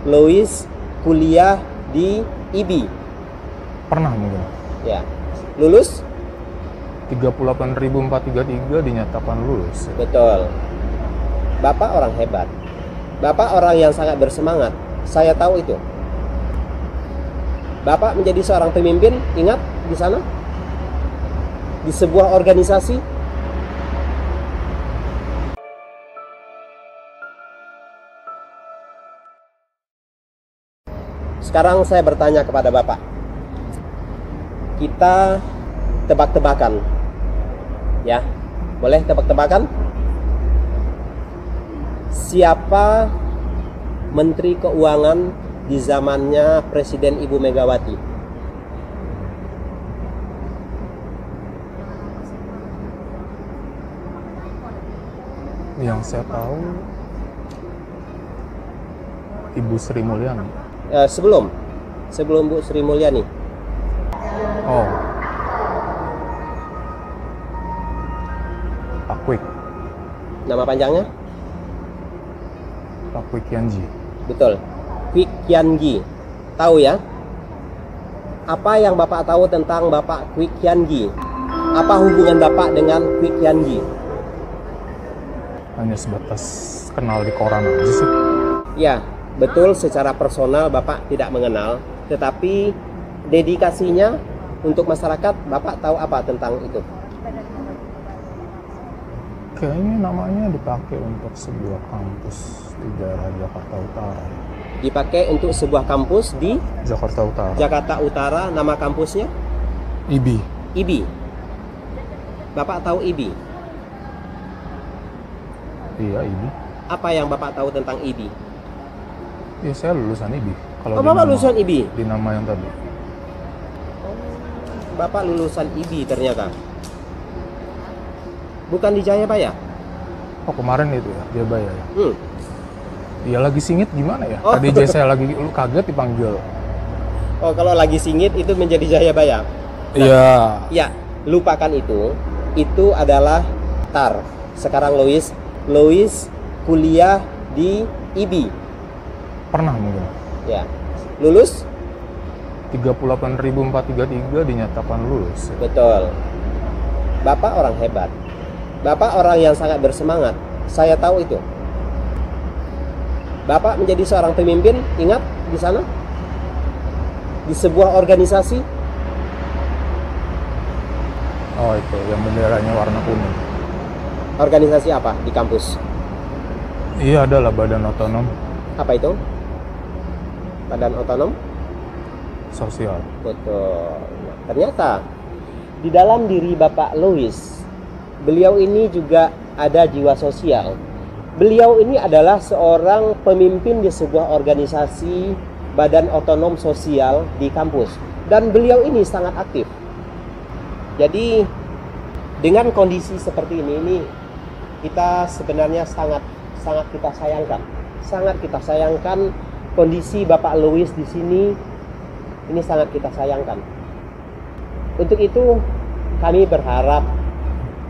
Louis kuliah di IB? Pernah mungkin. Ya. Lulus? 38.433 dinyatakan lulus. Betul. Bapak orang hebat. Bapak orang yang sangat bersemangat. Saya tahu itu. Bapak menjadi seorang pemimpin, ingat di sana? Di sebuah organisasi. Sekarang saya bertanya kepada Bapak. Kita tebak-tebakan. Ya. Boleh tebak-tebakan? Siapa Menteri Keuangan di zamannya Presiden Ibu Megawati? Yang saya tahu Ibu Sri Mulyani. Sebelum Bu Sri Mulyani. Oh, Pak Kwik. Nama panjangnya? Pak Kwik Kianji. Betul. Kwik Kiangi. Tahu ya? Apa yang Bapak tahu tentang Bapak Kwik Kiangi? Apa hubungan Bapak dengan Kwik Kiangi? Hanya sebatas kenal di koran aja sih. Ya, betul, secara personal Bapak tidak mengenal, tetapi dedikasinya untuk masyarakat Bapak tahu apa tentang itu? Kayaknya namanya dipakai untuk sebuah kampus di daerah Jakarta Utara. Dipakai untuk sebuah kampus di Jakarta Utara. Jakarta Utara, nama kampusnya? IB. IB. Bapak tahu IB? Iya, IB. Apa yang Bapak tahu tentang IB? Iya, saya lulusan IB. Oh, Bapak lulusan IB? Di nama yang tadi. Bapak lulusan IB ternyata. Bukan di Jayabaya? Oh, kemarin itu ya, Jayabaya ya. Iya, lagi singit gimana ya? Oh. Tadi saya lagi kaget dipanggil. Oh, kalau lagi singit itu menjadi Jayabaya? Iya. Ya, lupakan itu. Itu adalah TAR. Sekarang Louis kuliah di IB. Pernah mungkin. Ya. Lulus? 38.433 dinyatakan lulus. Betul. Bapak orang hebat. Bapak orang yang sangat bersemangat. Saya tahu itu. Bapak menjadi seorang pemimpin, ingat di sana? Di sebuah organisasi. Oh, itu yang benderanya warna kuning. Organisasi apa di kampus? Iya, adalah badan otonom Apa itu? Badan otonom sosial. Betul. Nah, ternyata di dalam diri Bapak Louis, beliau ini juga ada jiwa sosial. Beliau ini adalah seorang pemimpin di sebuah organisasi badan otonom sosial di kampus. Dan beliau ini sangat aktif. Jadi dengan kondisi seperti ini kita sebenarnya sangat kita sayangkan. Sangat kita sayangkan kondisi Bapak Louis di sini. Ini sangat kita sayangkan. Untuk itu kami berharap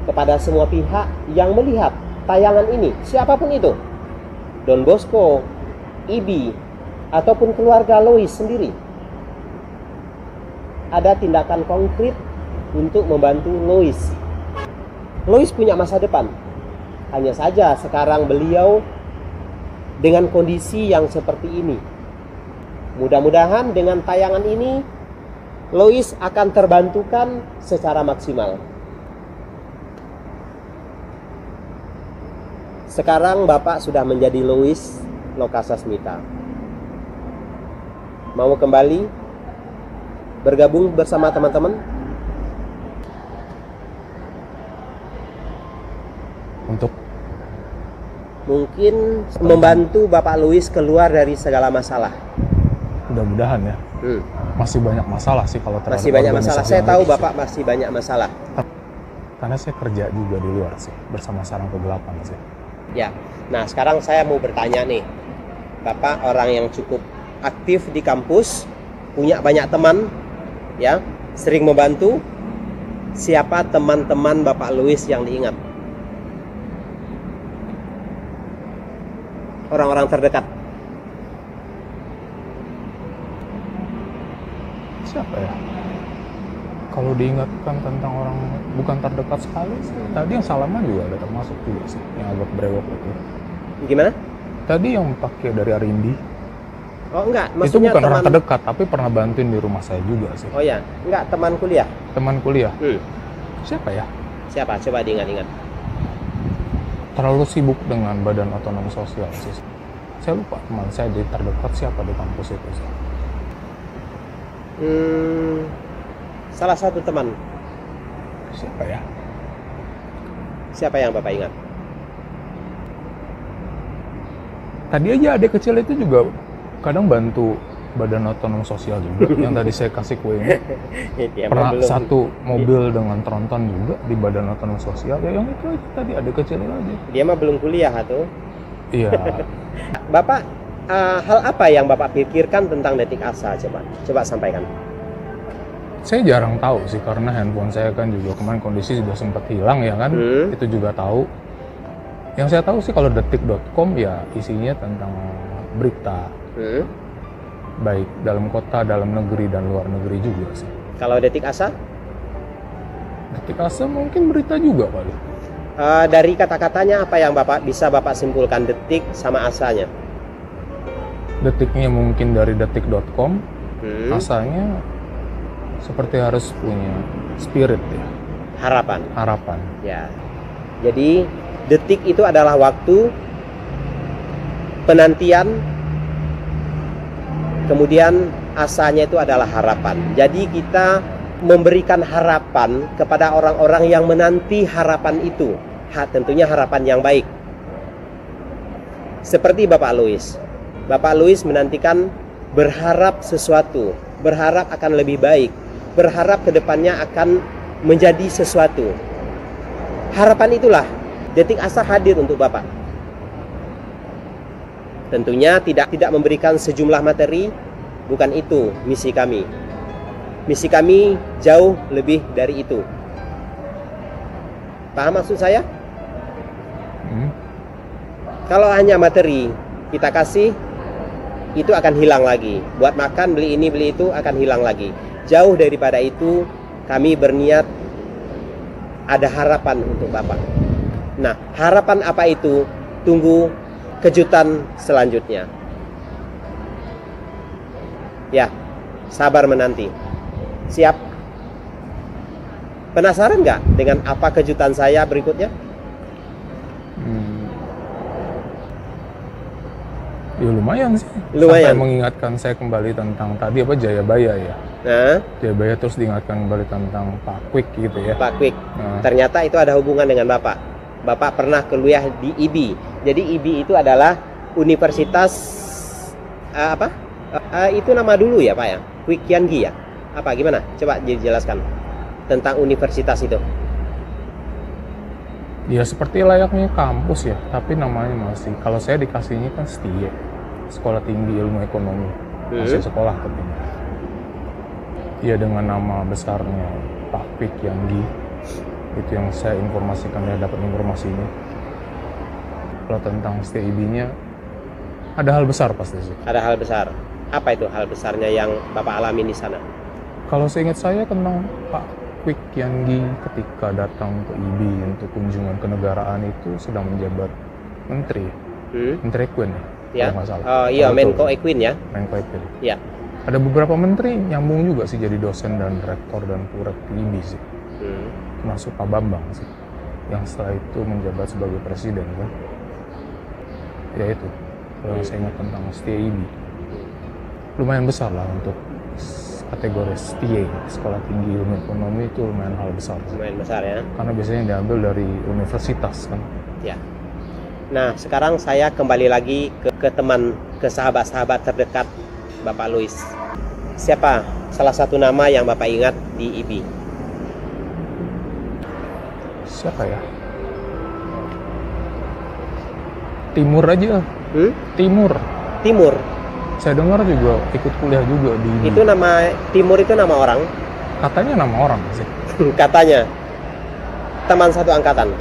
kepada semua pihak yang melihat tayangan ini, siapapun itu, Don Bosco, IB, ataupun keluarga Louis sendiri, ada tindakan konkret untuk membantu Louis. Louis punya masa depan. Hanya saja sekarang beliau dengan kondisi yang seperti ini. Mudah-mudahan dengan tayangan ini Louis akan terbantukan secara maksimal. Sekarang Bapak sudah menjadi Louis Lokasasmita. Mau kembali bergabung bersama teman-teman? Untuk mungkin membantu Bapak Louis keluar dari segala masalah. mudah-mudahan ya. Masih banyak masalah sih kalau terhadap masih banyak masalah. Saya tahu organisasi. Bapak masih banyak masalah. Karena saya kerja juga di luar sih, bersama Sarang Kegelapan sih. Ya. Nah, sekarang saya mau bertanya nih. Bapak orang yang cukup aktif di kampus, punya banyak teman, ya, sering membantu. Siapa teman-teman Bapak Louis yang diingat? Orang-orang terdekat. Siapa ya? Kalau diingatkan tentang orang bukan terdekat sekali sih. Tadi yang salaman juga ada termasuk juga sih, yang agak brewok itu. Gimana? Tadi yang pakai dari Arindi. Oh enggak, Itu maksudnya bukan teman. orang terdekat, tapi pernah bantuin di rumah saya juga sih. Oh ya, enggak, teman kuliah. Teman kuliah. Hmm. Siapa ya? Siapa? Coba diingat-ingat. Terlalu sibuk dengan badan otonomi sosial sih. Saya lupa teman saya di terdekat siapa di kampus itu sih. Salah satu teman. Siapa ya? Siapa yang Bapak ingat? Tadi aja adik kecil itu juga kadang bantu badan otonom sosial juga. Yang tadi saya kasih kuenya. Dia mah Pernah belum. satu mobil dengan tronton juga di badan otonom sosial. Ya yang itu aja tadi adik kecil aja. Dia mah belum kuliah tuh. Iya. Bapak, hal apa yang Bapak pikirkan tentang Detik Asa? Coba sampaikan. Saya jarang tahu sih karena handphone saya kan juga kemarin kondisi sudah sempat hilang ya kan. Itu juga tahu. Yang saya tahu sih kalau detik.com ya isinya tentang berita. Baik dalam kota, dalam negeri, dan luar negeri juga sih. Kalau Detik Asa? Detik Asa mungkin berita juga kali. Dari kata-katanya apa yang bisa Bapak simpulkan Detik sama Asanya? Detiknya mungkin dari detik.com, Asanya seperti harus punya spirit ya. Harapan. Harapan. Ya. Jadi Detik itu adalah waktu penantian, kemudian Asanya itu adalah harapan. Jadi kita memberikan harapan kepada orang-orang yang menanti harapan itu. Tentunya harapan yang baik. Seperti Bapak Louis. Bapak Louis menantikan berharap sesuatu, berharap akan lebih baik, berharap kedepannya akan menjadi sesuatu. Harapan itulah Detik Asa hadir untuk Bapak. Tentunya tidak memberikan sejumlah materi, bukan itu misi kami. Misi kami jauh lebih dari itu. Paham maksud saya? Kalau hanya materi kita kasih, itu akan hilang lagi. Buat makan, beli ini, beli itu akan hilang lagi. Jauh daripada itu, kami berniat ada harapan untuk Bapak. Nah, harapan apa itu? Tunggu kejutan selanjutnya. Ya, sabar menanti. Siap? Penasaran nggak dengan apa kejutan saya berikutnya? Ya lumayan sih. Lumayan. Sampai mengingatkan saya kembali tentang tadi apa Jayabaya ya. Nah, Jayabaya terus diingatkan kembali tentang Pak Quick gitu ya. Pak Quick. Nah. Ternyata itu ada hubungan dengan Bapak. Bapak pernah kuliah di IBI. Jadi IBI itu adalah Universitas itu nama dulu ya Pak ya? Quick Kiangi ya? Apa gimana? Coba dijelaskan tentang universitas itu. Ya seperti layaknya kampus ya, tapi namanya masih, kalau saya dikasihnya kan STIE, Sekolah Tinggi Ilmu Ekonomi, masih sekolah tapi. Ya dengan nama besarnya Pak Quick Kiangi, itu yang saya informasikan, ya dapat informasinya. Kalau tentang STIB-nya, ada hal besar pasti sih. Ada hal besar. Apa itu hal besarnya yang Bapak alami di sana? Kalau seingat saya tentang Pak Quick Kiangi ketika datang ke IBI untuk kunjungan kenegaraan itu sedang menjabat menteri, Menteri Equin ya. Kalau nggak salah. Oh iya, Menko Equin ya. Menko Equin. Ya. Ada beberapa menteri nyambung juga sih jadi dosen dan rektor dan purek di IBI sih. Termasuk Pak Bambang sih, yang setelah itu menjabat sebagai presiden kan. Ya itu, yang saya ingat tentang STIB. Lumayan besar lah untuk kategori STIE, Sekolah Tinggi Ilmu Ekonomi, itu lumayan hal besar. Lumayan besar ya. Karena biasanya diambil dari universitas kan. Ya. Nah, sekarang saya kembali lagi ke teman, ke sahabat-sahabat terdekat Bapak Louis. Siapa salah satu nama yang Bapak ingat di IBI? Siapa ya? Timur aja. Timur. Timur. Saya dengar juga ikut kuliah juga di IBI. Itu nama Timur itu nama orang? Katanya nama orang sih. Katanya. Teman satu angkatan?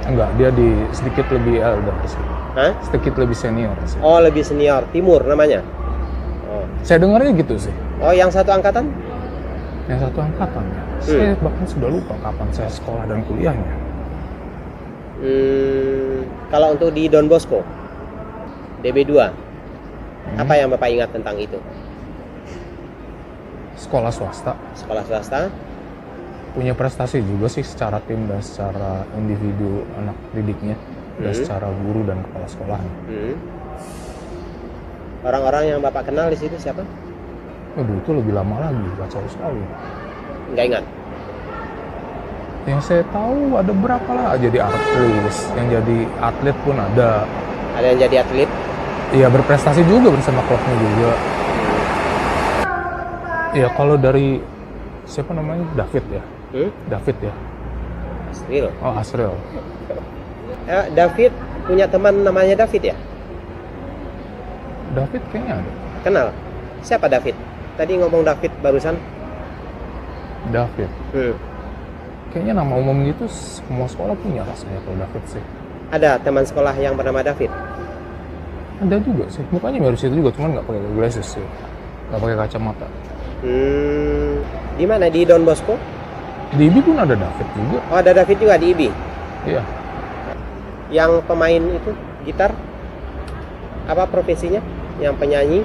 Enggak, dia sedikit lebih elder sih. Hah? Sedikit lebih senior sih. Oh, lebih senior. Timur namanya? Oh. Saya dengarnya gitu sih. Oh, yang satu angkatan? yang satu angkatan ya. Saya bahkan sudah lupa kapan saya sekolah dan kuliahnya. Kalau untuk di Don Bosco DB2, apa yang Bapak ingat tentang itu? Sekolah swasta. Sekolah swasta. Punya prestasi juga sih secara tim dan secara individu anak didiknya, dan secara guru dan kepala sekolahnya. Orang-orang yang Bapak kenal di situ siapa? Waduh, itu lebih lama lagi, kacau sekali. Nggak ingat. Yang saya tahu ada berapa lah jadi artis, yang jadi atlet pun ada. Ada yang jadi atlet? Iya, berprestasi juga bersama klubnya juga. Iya, kalau dari siapa namanya, David ya? David ya? Asril. Oh, Asril. David punya teman namanya David ya? David kayaknya ada. Kenal? Siapa David? Tadi ngomong David barusan. David. Kayaknya nama umum gitu semua sekolah punya rasanya kalau David sih. Ada teman sekolah yang bernama David? Ada juga sih. Mukanya mirip itu juga, cuman nggak pakai glasses sih. Nggak pakai kacamata. Di mana? Di Don Bosco? Di IBI pun ada David juga. Oh, ada David juga di IBI? Iya. Yang pemain itu gitar? Apa profesinya? Yang penyanyi?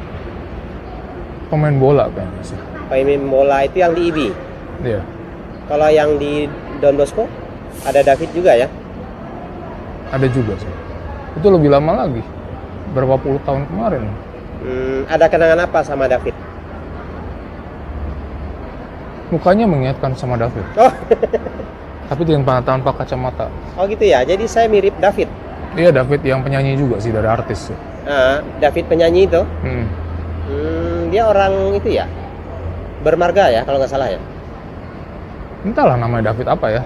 Pemain bola kayaknya sih. Pemain bola itu yang di IBI? Iya. Kalau yang di Don Bosco ada David juga ya? Ada juga sih. Itu lebih lama lagi. Berapa puluh tahun kemarin. Ada kenangan apa sama David? Mukanya mengingatkan sama David. Oh. Tapi tanpa kacamata. Oh gitu ya. Jadi saya mirip David. Iya, David yang penyanyi juga sih, dari artis sih. David penyanyi itu? Dia orang itu ya? Bermarga ya kalau nggak salah ya? Entahlah namanya David apa ya.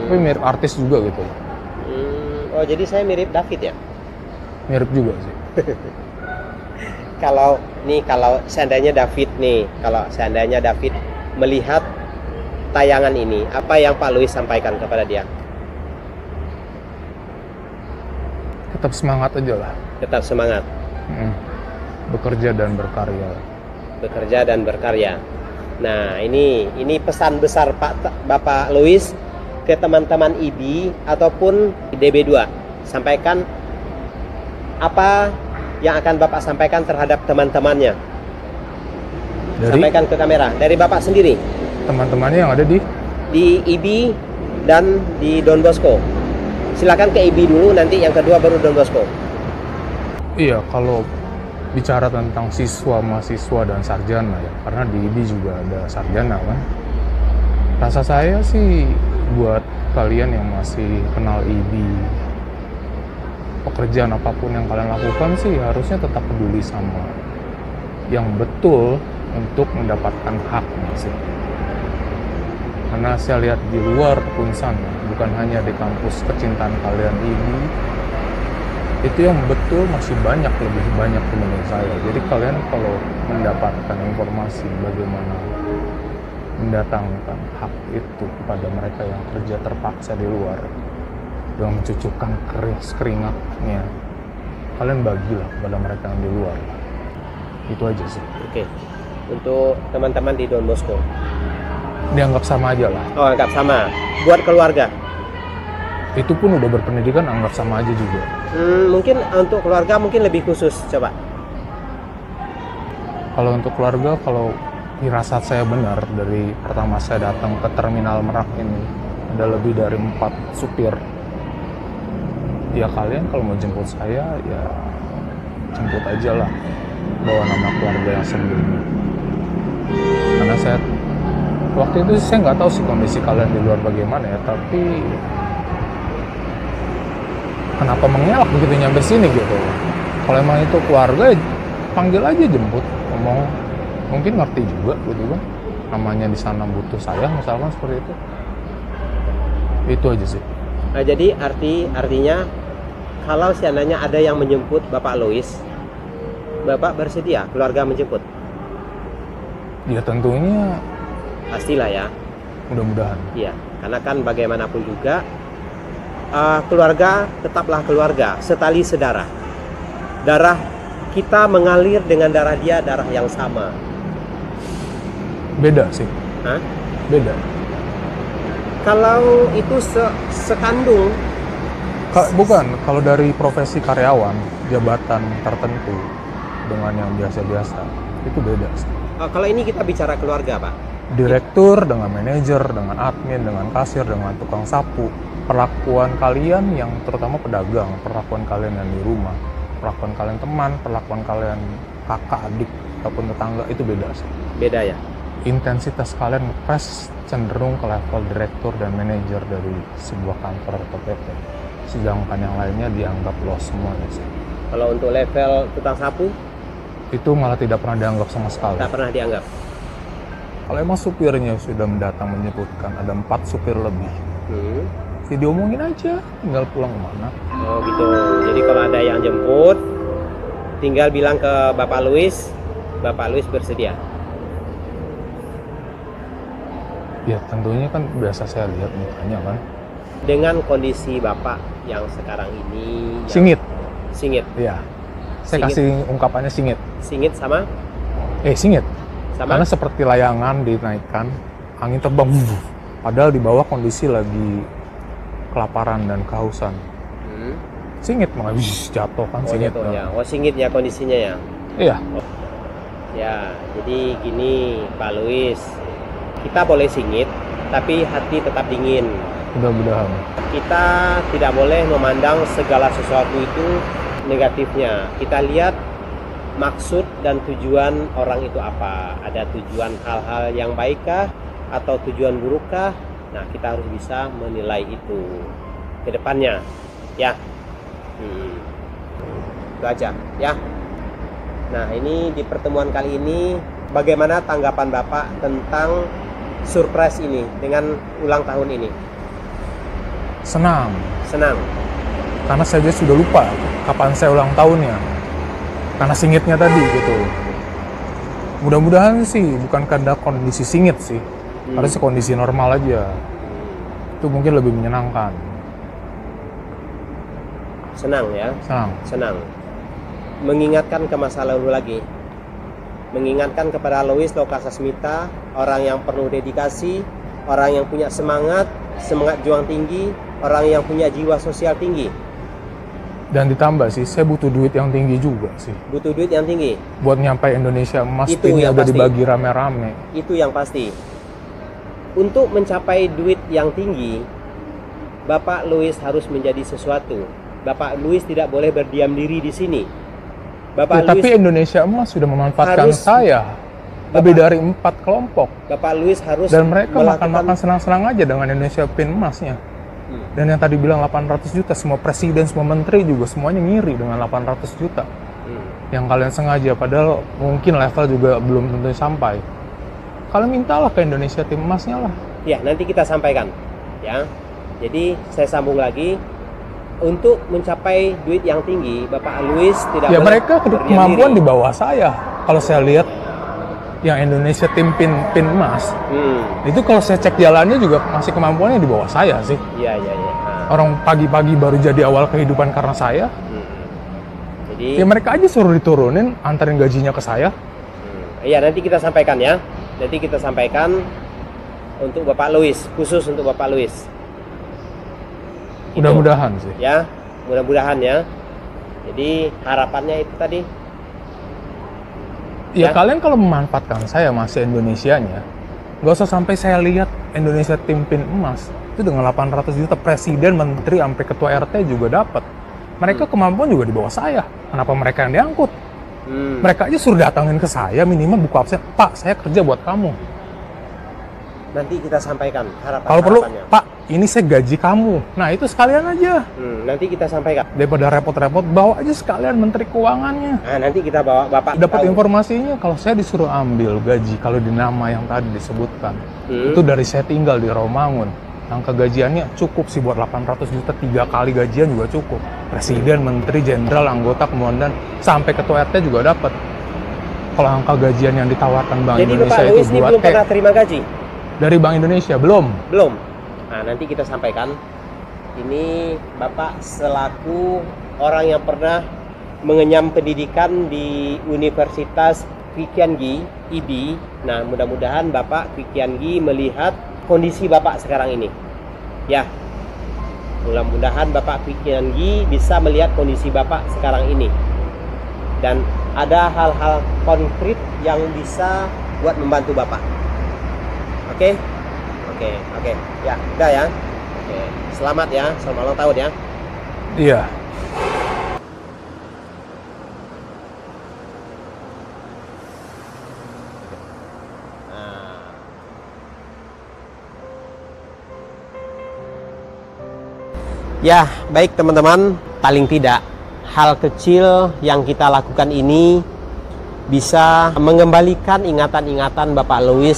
Tapi mirip artis juga gitu. Oh, jadi saya mirip David ya? Mirip juga sih. Kalau seandainya David melihat tayangan ini, apa yang Pak Louis sampaikan kepada dia? Tetap semangat aja lah. Tetap semangat. Bekerja dan berkarya. Bekerja dan berkarya. Nah, ini pesan besar Bapak Louis ke teman-teman IBI ataupun DB2. Sampaikan apa yang akan Bapak sampaikan terhadap teman-temannya. Sampaikan ke kamera dari Bapak sendiri. Teman-temannya yang ada di IBI dan di Don Bosco. Silakan ke IBI dulu, nanti yang kedua baru Don Bosco. Iya, kalau bicara tentang siswa, mahasiswa dan sarjana ya, karena di IBI juga ada sarjana kan. Rasa saya sih buat kalian yang masih kenal IBI, pekerjaan apapun yang kalian lakukan sih harusnya tetap peduli sama yang betul untuk mendapatkan haknya sih. Karena saya lihat di luar pun sana, bukan hanya di kampus kecintaan kalian ini, itu yang betul masih lebih banyak dibanding saya. Jadi kalian kalau mendapatkan informasi bagaimana mendatangkan hak itu kepada mereka yang kerja terpaksa di luar dengan mencucukkan keringatnya, kalian bagilah kepada mereka yang di luar. Itu aja sih. Oke. Untuk teman-teman di Don Bosco, dianggap sama aja lah. Oh, anggap sama. Buat keluarga, itu pun udah berpendidikan, anggap sama aja juga. Mungkin untuk keluarga mungkin lebih khusus, coba. Kalau untuk keluarga, kalau firasat saya benar, dari pertama saya datang ke Terminal Merak ini ada lebih dari 4 supir. Ya kalian kalau mau jemput saya, ya jemput aja lah, bawa nama keluarga yang sebelumnya. Karena saya waktu itu saya nggak tahu sih kondisi kalian di luar bagaimana ya, tapi kenapa mengelak begitu nyampe sini gitu. Kalau emang itu keluarga, ya panggil aja, jemput, ngomong, mungkin ngerti juga gitu kan, namanya di sana butuh saya misalkan seperti itu aja sih. Nah, jadi artinya kalau seandainya ada yang menjemput Bapak Louis, Bapak bersedia keluarga menjemput? Ya tentunya pastilah ya, mudah-mudahan. Iya, karena kan bagaimanapun juga keluarga tetaplah keluarga, setali sedarah. Darah kita mengalir dengan darah dia, darah yang sama. Beda sih. Hah? Beda. Kalau itu sekandung. Bukan, kalau dari profesi karyawan, jabatan tertentu dengan yang biasa-biasa, itu beda sih. Kalau ini kita bicara keluarga, Pak. Direktur dengan manajer, dengan admin, dengan kasir, dengan tukang sapu, perlakuan kalian yang terutama pedagang, perlakuan kalian yang di rumah, perlakuan kalian teman, perlakuan kalian kakak, adik, ataupun tetangga, itu beda sih. Beda ya? Intensitas kalian ngepres cenderung ke level direktur dan manajer dari sebuah kantor atau PT. Sedangkan yang lainnya dianggap low semua sih. Kalau untuk level tukang sapu? Itu malah tidak pernah dianggap sama sekali. Tak pernah dianggap? Kalau emang supirnya sudah mendatang menyebutkan ada 4 supir lebih, video omongin aja, tinggal pulang kemana. Oh gitu, jadi kalau ada yang jemput, tinggal bilang ke Bapak Louis bersedia? Ya tentunya kan biasa saya lihat mukanya kan. Dengan kondisi Bapak yang sekarang ini... Singit? Singit? Iya. Saya Singit. kasih ungkapannya singit. Singit sama? Singit. Sama? Karena seperti layangan dinaikkan, angin terbang. Padahal di bawah kondisi lagi kelaparan dan kehausan. Singit malah jatuh kan. Singit. Jatuh, ya. Oh singit ya kondisinya ya? Iya. Ya, jadi gini Pak Louis, kita boleh singit, tapi hati tetap dingin. Mudah-mudahan. Kita tidak boleh memandang segala sesuatu itu negatifnya. Kita lihat maksud dan tujuan orang itu apa. Ada tujuan hal-hal yang baikkah atau tujuan burukkah? Nah, kita harus bisa menilai itu ke depannya, ya. Itu aja, ya. Nah, ini di pertemuan kali ini bagaimana tanggapan Bapak tentang surprise ini dengan ulang tahun ini? Senang. Karena saya sudah lupa kapan saya ulang tahunnya. Karena singitnya tadi gitu. Mudah-mudahan sih bukan karena kondisi singit sih. Harusnya kondisi normal aja. Itu mungkin lebih menyenangkan. Senang ya? Senang. Mengingatkan ke masa lalu lagi. Mengingatkan kepada Louis Lokasasmita, orang yang penuh dedikasi, orang yang punya semangat juang tinggi, orang yang punya jiwa sosial tinggi. Dan ditambah sih, saya butuh duit yang tinggi juga sih. Butuh duit yang tinggi? Buat nyampai Indonesia emas, itu ini yang udah pasti. Dibagi rame-rame. Itu yang pasti. Untuk mencapai duit yang tinggi, Bapak Louis harus menjadi sesuatu. Bapak Louis tidak boleh berdiam diri di sini. Tapi Indonesia emas sudah memanfaatkan saya. Lebih dari 4 kelompok. Bapak Louis harus dan mereka makan-makan senang-senang aja dengan Indonesia pin emasnya. Dan yang tadi bilang 800 juta, semua presiden, semua menteri juga semuanya ngiri dengan 800 juta. Yang kalian sengaja, padahal mungkin level juga belum tentu sampai. Kalian mintalah ke Indonesia tim emasnya lah. Ya, nanti kita sampaikan. Ya, jadi saya sambung lagi. Untuk mencapai duit yang tinggi, Bapak Louis tidak boleh. Ya mereka kemampuan di bawah saya. Kalau saya lihat yang Indonesia tim pin emas, itu kalau saya cek jalannya juga masih kemampuannya di bawah saya sih. Iya. Orang pagi-pagi baru jadi awal kehidupan karena saya. Jadi ya mereka aja suruh diturunin, antarin gajinya ke saya. Iya, nanti kita sampaikan ya. Nanti kita sampaikan untuk Bapak Louis, khusus untuk Bapak Louis. Mudah-mudahan sih. Ya, mudah-mudahan ya. Jadi harapannya itu tadi. Ya kalian kalau memanfaatkan saya masih Indonesianya, nggak usah sampai saya lihat Indonesia tim pin emas itu dengan 800 juta presiden, menteri, sampai ketua RT juga dapat. Mereka kemampuan juga di bawah saya. Kenapa mereka yang diangkut? Mereka aja suruh datangin ke saya minimal buku absen. Pak, saya kerja buat kamu. Nanti kita sampaikan harapan. Kalau perlu, Pak, ini saya gaji kamu. Nah itu sekalian aja. Nanti kita sampaikan. Daripada repot-repot, bawa aja sekalian menteri keuangannya. Nah nanti kita bawa Bapak. Dapat informasinya kalau saya disuruh ambil gaji kalau di nama yang tadi disebutkan. Itu dari saya tinggal di Rawamangun. Angka gajiannya cukup sih buat 800 juta, 3 kali gajian juga cukup. Presiden, menteri, jenderal, anggota, komandan, sampai ketua RT juga dapat. Kalau angka gajian yang ditawarkan Bank Indonesia Bapak itu Louis buat belum pernah terima gaji? Dari Bank Indonesia belum. Nah nanti kita sampaikan. Ini Bapak selaku orang yang pernah mengenyam pendidikan di Universitas Kwi Kian Gi, ID. Nah, mudah-mudahan Bapak Kwi Kian Gi melihat kondisi Bapak sekarang ini. Ya. Mudah-mudahan Bapak Kwi Kian Gi bisa melihat kondisi Bapak sekarang ini. Dan ada hal-hal konkret yang bisa buat membantu Bapak. Oke? Oke. Ya, udah ya. Oke. Selamat ya, selamat ulang tahun ya. Iya. Ya, baik teman-teman, paling tidak hal kecil yang kita lakukan ini bisa mengembalikan ingatan-ingatan Bapak Louis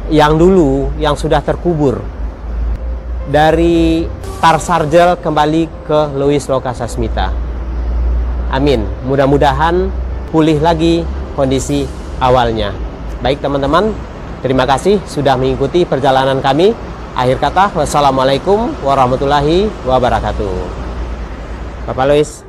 yang dulu yang sudah terkubur. Dari Tar Sarjel kembali ke Louis Lokasasmita. Amin. Mudah-mudahan pulih lagi kondisi awalnya. Baik teman-teman, terima kasih sudah mengikuti perjalanan kami. Akhir kata, wassalamualaikum warahmatullahi wabarakatuh. Bapak Louis.